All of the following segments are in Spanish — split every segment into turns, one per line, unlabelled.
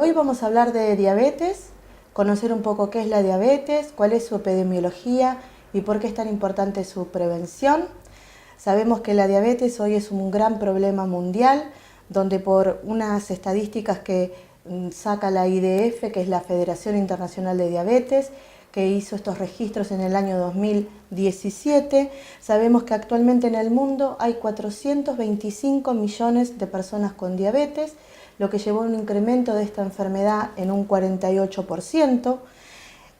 Hoy vamos a hablar de diabetes, conocer un poco qué es la diabetes, cuál es su epidemiología y por qué es tan importante su prevención. Sabemos que la diabetes hoy es un gran problema mundial, donde por unas estadísticas que saca la IDF, que es la Federación Internacional de Diabetes, que hizo estos registros en el año 2017, sabemos que actualmente en el mundo hay 425 millones de personas con diabetes, lo que llevó a un incremento de esta enfermedad en un 48%,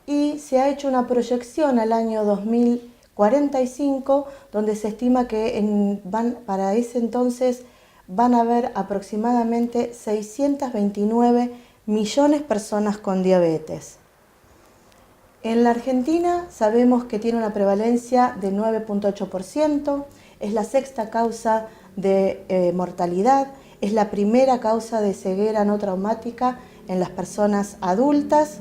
y se ha hecho una proyección al año 2045, donde se estima que para ese entonces van a haber aproximadamente 629 millones de personas con diabetes. En la Argentina sabemos que tiene una prevalencia de 9,8%, es la sexta causa de mortalidad, es la primera causa de ceguera no traumática en las personas adultas.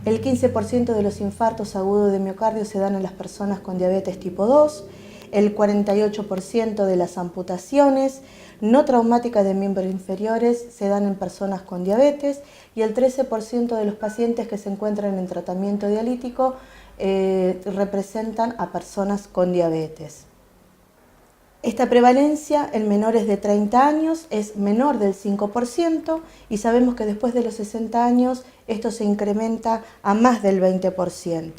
El 15% de los infartos agudos de miocardio se dan en las personas con diabetes tipo 2, el 48% de las amputaciones no traumáticas de miembros inferiores se dan en personas con diabetes y el 13% de los pacientes que se encuentran en tratamiento dialítico representan a personas con diabetes. Esta prevalencia en menores de 30 años es menor del 5% y sabemos que después de los 60 años esto se incrementa a más del 20%.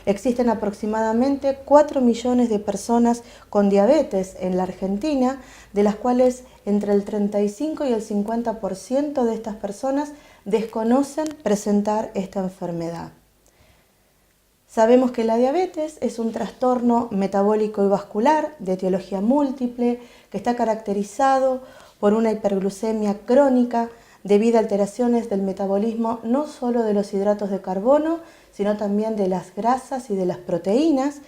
Existen aproximadamente 4 millones de personas con diabetes en la Argentina, de las cuales entre el 35 y el 50% de estas personas desconocen presentar esta enfermedad. Sabemos que la diabetes es un trastorno metabólico y vascular de etiología múltiple que está caracterizado por una hiperglucemia crónica debido a alteraciones del metabolismo no solo de los hidratos de carbono, sino también de las grasas y de las proteínas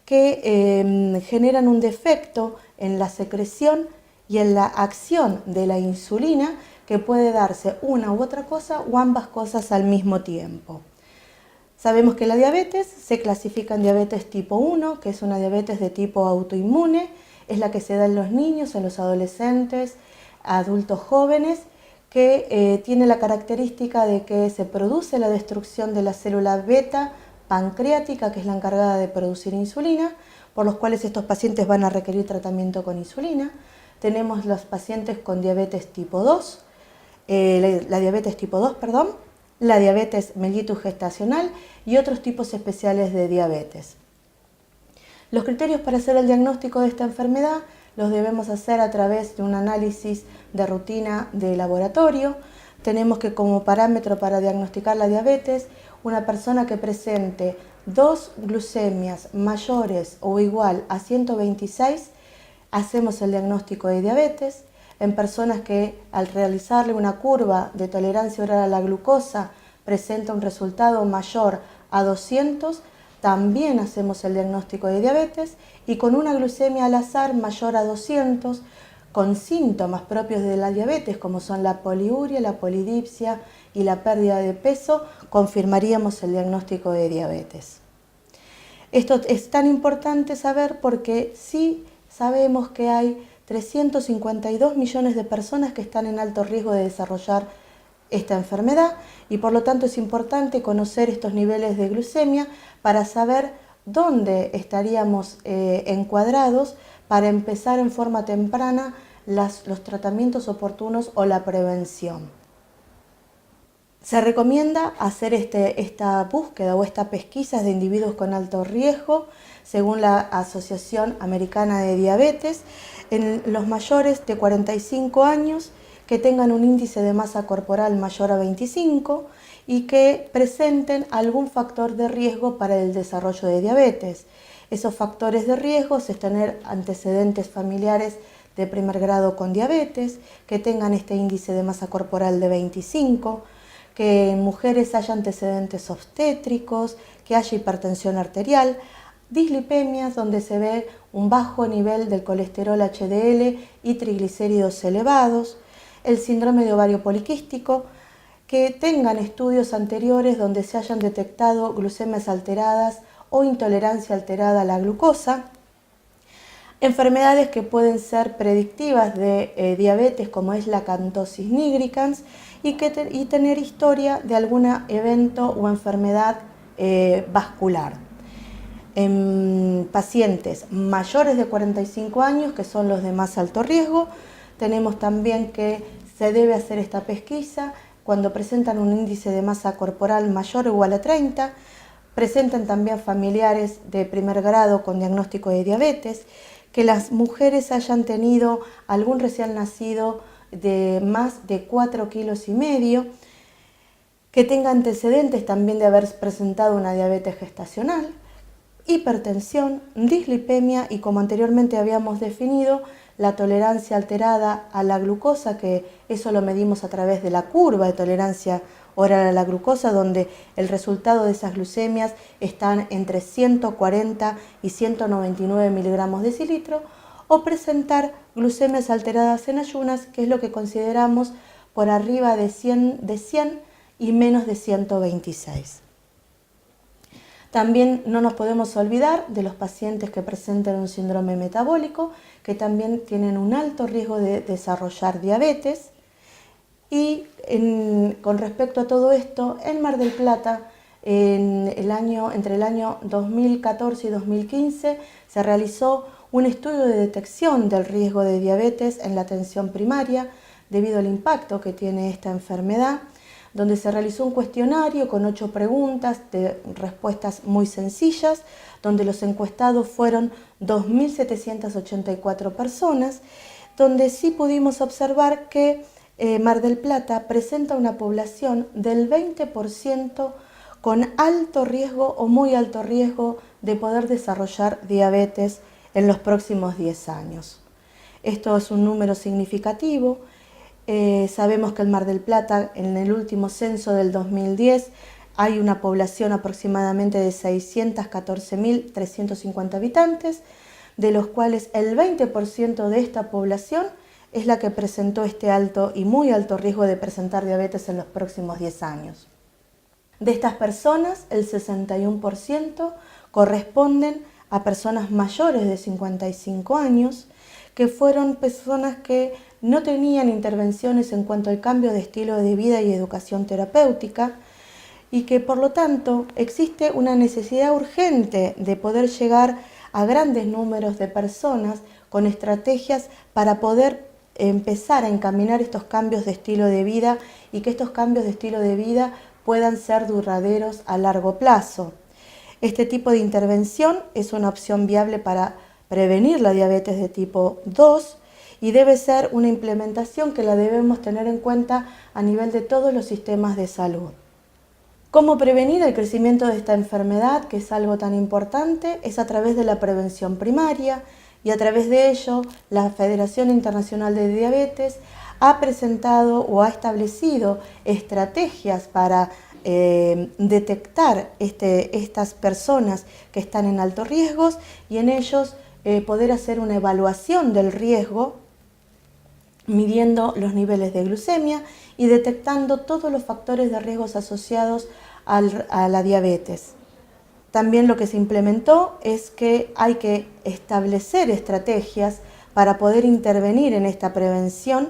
que generan un defecto en la secreción y en la acción de la insulina, que puede darse una u otra cosa o ambas cosas al mismo tiempo. Sabemos que la diabetes se clasifica en diabetes tipo 1, que es una diabetes de tipo autoinmune, es la que se da en los niños, en los adolescentes, adultos jóvenes, que tiene la característica de que se produce la destrucción de la célula beta pancreática, que es la encargada de producir insulina, por los cuales estos pacientes van a requerir tratamiento con insulina. Tenemos los pacientes con diabetes tipo 2, la diabetes mellitus gestacional y otros tipos especiales de diabetes. Los criterios para hacer el diagnóstico de esta enfermedad los debemos hacer a través de un análisis de rutina de laboratorio. Tenemos que, como parámetro para diagnosticar la diabetes, una persona que presente 2 glucemias mayores o igual a 126, hacemos el diagnóstico de diabetes. En personas que al realizarle una curva de tolerancia oral a la glucosa presenta un resultado mayor a 200, también hacemos el diagnóstico de diabetes, y con una glucemia al azar mayor a 200, con síntomas propios de la diabetes como son la poliuria, la polidipsia y la pérdida de peso, confirmaríamos el diagnóstico de diabetes. Esto es tan importante saber porque sí sabemos que hay 352 millones de personas que están en alto riesgo de desarrollar esta enfermedad y por lo tanto es importante conocer estos niveles de glucemia para saber dónde estaríamos encuadrados para empezar en forma temprana los tratamientos oportunos o la prevención. Se recomienda hacer esta búsqueda o esta pesquisa de individuos con alto riesgo según la Asociación Americana de Diabetes en los mayores de 45 años que tengan un índice de masa corporal mayor a 25 y que presenten algún factor de riesgo para el desarrollo de diabetes. Esos factores de riesgo es tener antecedentes familiares de primer grado con diabetes, que tengan este índice de masa corporal de 25, que en mujeres haya antecedentes obstétricos, que haya hipertensión arterial, dislipemias donde se ve un bajo nivel del colesterol HDL y triglicéridos elevados, el síndrome de ovario poliquístico, que tengan estudios anteriores donde se hayan detectado glucemias alteradas o intolerancia alterada a la glucosa, Enfermedades que pueden ser predictivas de diabetes, como es la acantosis nigricans, y tener historia de algún evento o enfermedad vascular. En pacientes mayores de 45 años, que son los de más alto riesgo, tenemos también que se debe hacer esta pesquisa cuando presentan un índice de masa corporal mayor o igual a 30, presentan también familiares de primer grado con diagnóstico de diabetes, que las mujeres hayan tenido algún recién nacido de más de 4,5 kilos, que tenga antecedentes también de haber presentado una diabetes gestacional, hipertensión, dislipemia y, como anteriormente habíamos definido, la tolerancia alterada a la glucosa, que eso lo medimos a través de la curva de tolerancia oral a la glucosa, donde el resultado de esas glucemias están entre 140 y 199 miligramos decilitro, o presentar glucemias alteradas en ayunas, que es lo que consideramos por arriba de 100 y menos de 126. También no nos podemos olvidar de los pacientes que presentan un síndrome metabólico, que también tienen un alto riesgo de desarrollar diabetes. Y con respecto a todo esto, en Mar del Plata, entre el año 2014 y 2015, se realizó un estudio de detección del riesgo de diabetes en la atención primaria debido al impacto que tiene esta enfermedad, donde se realizó un cuestionario con 8 preguntas de respuestas muy sencillas, donde los encuestados fueron 2.784 personas, donde sí pudimos observar que Mar del Plata presenta una población del 20% con alto riesgo o muy alto riesgo de poder desarrollar diabetes en los próximos 10 años. Esto es un número significativo. Sabemos que en Mar del Plata, en el último censo del 2010, hay una población aproximadamente de 614.350 habitantes, de los cuales el 20% de esta población es la que presentó este alto y muy alto riesgo de presentar diabetes en los próximos 10 años. De estas personas, el 61% corresponden a personas mayores de 55 años, que fueron personas que no tenían intervenciones en cuanto al cambio de estilo de vida y educación terapéutica, y que por lo tanto existe una necesidad urgente de poder llegar a grandes números de personas con estrategias para poder empezar a encaminar estos cambios de estilo de vida, y que estos cambios de estilo de vida puedan ser duraderos a largo plazo. Este tipo de intervención es una opción viable para prevenir la diabetes de tipo 2 y debe ser una implementación que la debemos tener en cuenta a nivel de todos los sistemas de salud. ¿Cómo prevenir el crecimiento de esta enfermedad, que es algo tan importante? Es a través de la prevención primaria, y a través de ello la Federación Internacional de Diabetes ha presentado o ha establecido estrategias para detectar estas personas que están en altos riesgos, y en ellos poder hacer una evaluación del riesgo, midiendo los niveles de glucemia y detectando todos los factores de riesgos asociados a la diabetes. También lo que se implementó es que hay que establecer estrategias para poder intervenir en esta prevención,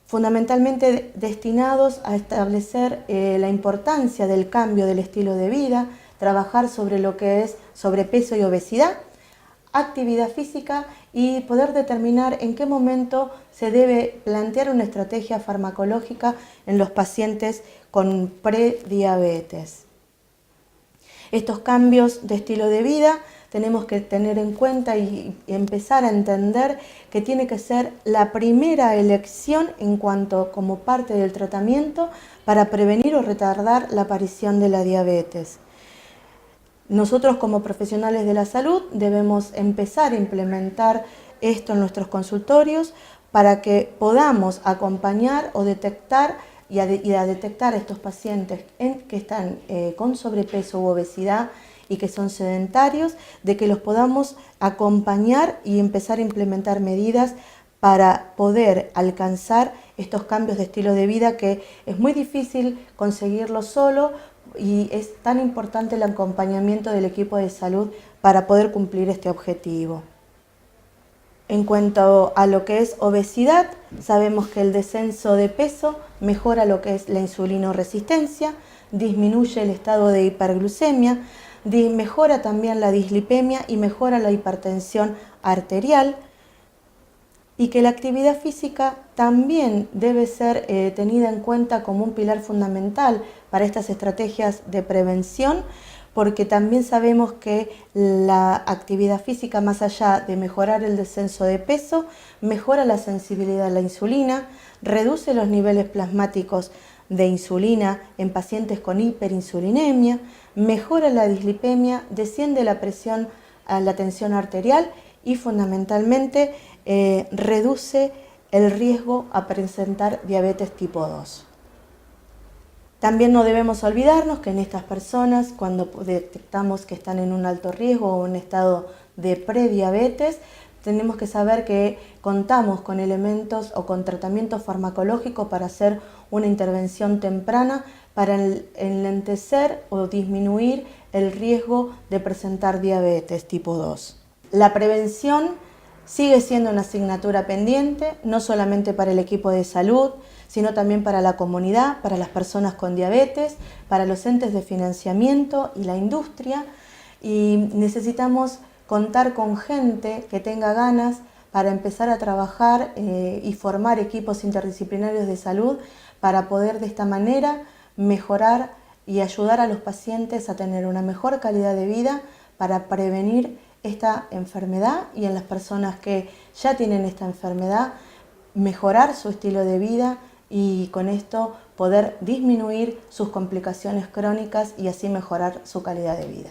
fundamentalmente destinados a establecer la importancia del cambio del estilo de vida, trabajar sobre lo que es sobrepeso y obesidad, actividad física, y poder determinar en qué momento se debe plantear una estrategia farmacológica en los pacientes con prediabetes. Estos cambios de estilo de vida tenemos que tener en cuenta y empezar a entender que tiene que ser la primera elección como parte del tratamiento para prevenir o retardar la aparición de la diabetes. Nosotros, como profesionales de la salud, debemos empezar a implementar esto en nuestros consultorios para que podamos acompañar o detectar y a detectar a estos pacientes que están con sobrepeso u obesidad y que son sedentarios, de que los podamos acompañar y empezar a implementar medidas para poder alcanzar estos cambios de estilo de vida, que es muy difícil conseguirlo solo, y es tan importante el acompañamiento del equipo de salud para poder cumplir este objetivo. En cuanto a lo que es obesidad, sabemos que el descenso de peso mejora lo que es la insulinoresistencia, disminuye el estado de hiperglucemia, mejora también la dislipemia y mejora la hipertensión arterial, y que la actividad física también debe ser tenida en cuenta como un pilar fundamental para estas estrategias de prevención, porque también sabemos que la actividad física, más allá de mejorar el descenso de peso, mejora la sensibilidad a la insulina, reduce los niveles plasmáticos de insulina en pacientes con hiperinsulinemia, mejora la dislipemia, desciende la presión, la tensión arterial y fundamentalmente reduce el riesgo a presentar diabetes tipo 2. También no debemos olvidarnos que en estas personas, cuando detectamos que están en un alto riesgo o en estado de prediabetes, tenemos que saber que contamos con elementos o con tratamiento farmacológico para hacer una intervención temprana para enlentecer o disminuir el riesgo de presentar diabetes tipo 2. La prevención sigue siendo una asignatura pendiente, no solamente para el equipo de salud, sino también para la comunidad, para las personas con diabetes, para los entes de financiamiento y la industria. Y necesitamos contar con gente que tenga ganas para empezar a trabajar y formar equipos interdisciplinarios de salud para poder de esta manera mejorar y ayudar a los pacientes a tener una mejor calidad de vida para prevenir esta enfermedad, y en las personas que ya tienen esta enfermedad mejorar su estilo de vida y con esto poder disminuir sus complicaciones crónicas y así mejorar su calidad de vida.